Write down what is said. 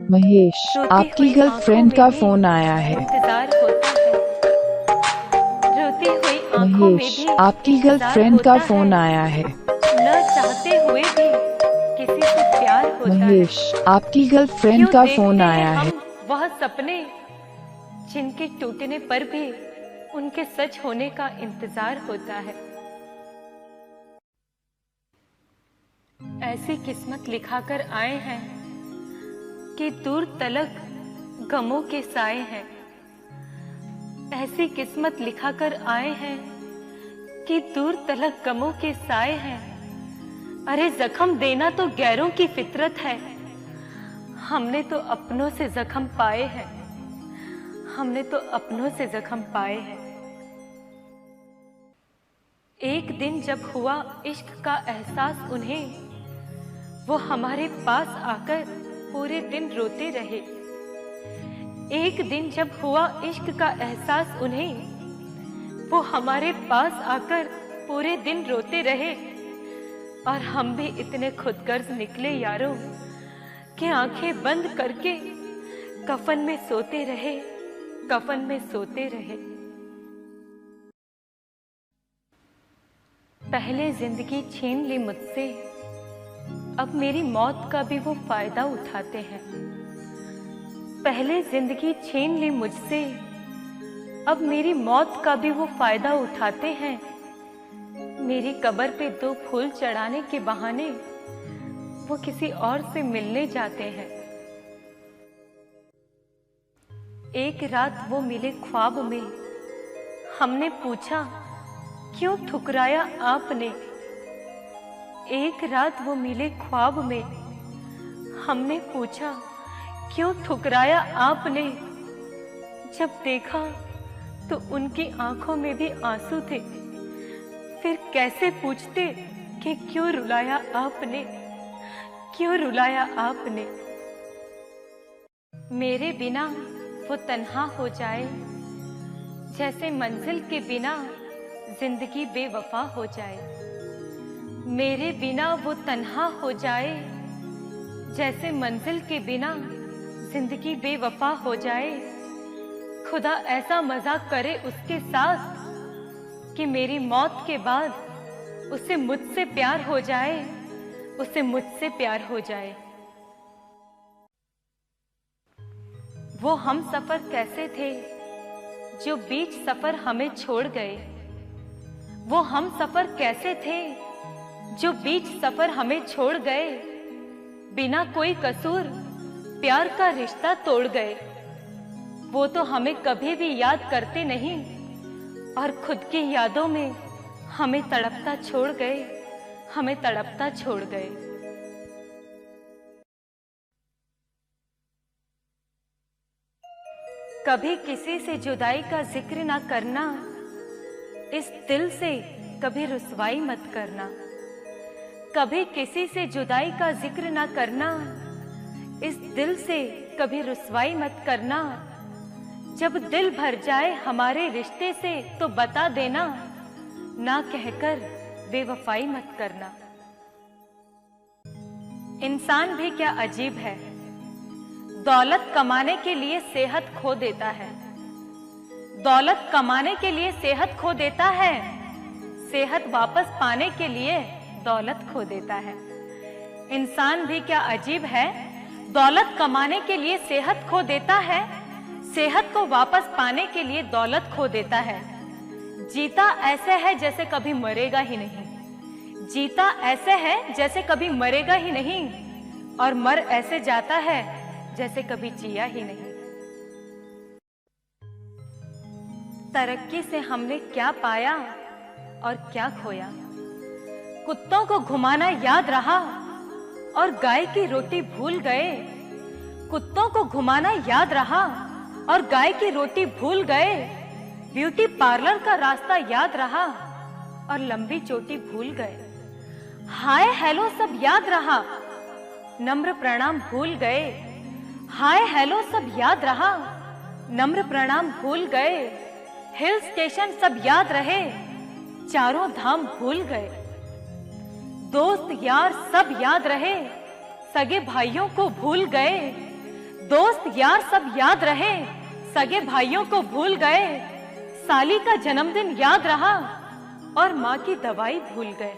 महेश, आपकी गर्लफ्रेंड का फोन आया है। इंतजार होता है, रोती हुई आंखों में महेश, भी आपकी इंतजार गर्लफ्रेंड का होता फोन है, आया है। न चाहते हुए भी किसी से प्यार होता महेश, है। आपकी गर्लफ्रेंड क्यों का देखते फोन हैं आया है। हम वह सपने जिनके टूटने पर भी उनके सच होने का इंतजार होता है। ऐसी किस्मत लिखाकर आए हैं कि दूर तलक गमों के साए हैं। ऐसी किस्मत लिखाकर आए हैं कि दूर तलक गमों के साए हैं। अरे जख्म देना तो गैरों की फितरत है, हमने तो अपनों से जख्म पाए हैं, हमने तो अपनों से जख्म पाए हैं। एक दिन जब हुआ इश्क का एहसास उन्हें, वो हमारे पास आकर पूरे दिन रोते रहे। एक दिन जब हुआ इश्क का एहसास उन्हें, वो हमारे पास आकर पूरे दिन रोते रहे। और हम भी इतने खुदगर्ज निकले यारों कि आंखें बंद करके कफन में सोते रहे, कफन में सोते रहे। पहले जिंदगी छीन ली मुझसे, अब मेरी मौत का भी वो फायदा उठाते हैं। पहले जिंदगी छीन ली मुझसे, अब मेरी मौत का भी वो फायदा उठाते हैं। मेरी कब्र पे 2 फूल चढ़ाने के बहाने वो किसी और से मिलने जाते हैं। एक रात वो मिले ख्वाब में, हमने पूछा क्यों ठुकराया आपने। एक रात वो मिले ख्वाब में, हमने पूछा क्यों ठुकराया आपने। जब देखा तो उनकी आंखों में भी आंसू थे, फिर कैसे पूछते कि क्यों रुलाया आपने, क्यों रुलाया आपने। मेरे बिना वो तन्हा हो जाए, जैसे मंजिल के बिना जिंदगी बेवफा हो जाए। मेरे बिना वो तन्हा हो जाए, जैसे मंजिल के बिना जिंदगी बेवफा हो जाए। खुदा ऐसा मजाक करे उसके साथ कि मेरी मौत के बाद उसे मुझसे प्यार हो जाए, उसे मुझसे प्यार हो जाए। वो हम सफर कैसे थे जो बीच सफर हमें छोड़ गए। वो हम सफर कैसे थे जो बीच सफर हमें छोड़ गए। बिना कोई कसूर प्यार का रिश्ता तोड़ गए। वो तो हमें कभी भी याद करते नहीं और खुद की यादों में हमें तड़पता छोड़ गए, हमें तड़पता छोड़ गए। कभी किसी से जुदाई का जिक्र ना करना, इस दिल से कभी रुसवाई मत करना। कभी किसी से जुदाई का जिक्र ना करना, इस दिल से कभी रुसवाई मत करना। जब दिल भर जाए हमारे रिश्ते से तो बता देना, ना कहकर बेवफाई मत करना। इंसान भी क्या अजीब है, दौलत कमाने के लिए सेहत खो देता है। दौलत कमाने के लिए सेहत खो देता है, सेहत वापस पाने के लिए दौलत खो देता है। इंसान भी क्या अजीब है, दौलत कमाने के लिए सेहत खो देता है, सेहत को वापस पाने के लिए दौलत खो देता है। जीता ऐसे है जैसे कभी मरेगा ही नहीं, जीता ऐसे है जैसे कभी मरेगा ही नहीं, और मर ऐसे जाता है जैसे कभी जिया ही नहीं। तरक्की से हमने क्या पाया और क्या खोया। कुत्तों को घुमाना याद रहा और गाय की रोटी भूल गए। कुत्तों को घुमाना याद रहा और गाय की रोटी भूल गए। ब्यूटी पार्लर का रास्ता याद रहा और लंबी चोटी भूल गए। हाय हेलो सब याद रहा, नम्र प्रणाम भूल गए। हाय हेलो सब याद रहा, नम्र प्रणाम भूल गए। हिल स्टेशन सब याद रहे, चारों धाम भूल गए। दोस्त यार सब याद रहे, सगे भाइयों को भूल गए। दोस्त यार सब याद रहे, सगे भाइयों को भूल गए, साली का जन्मदिन याद रहा और माँ की दवाई भूल गए।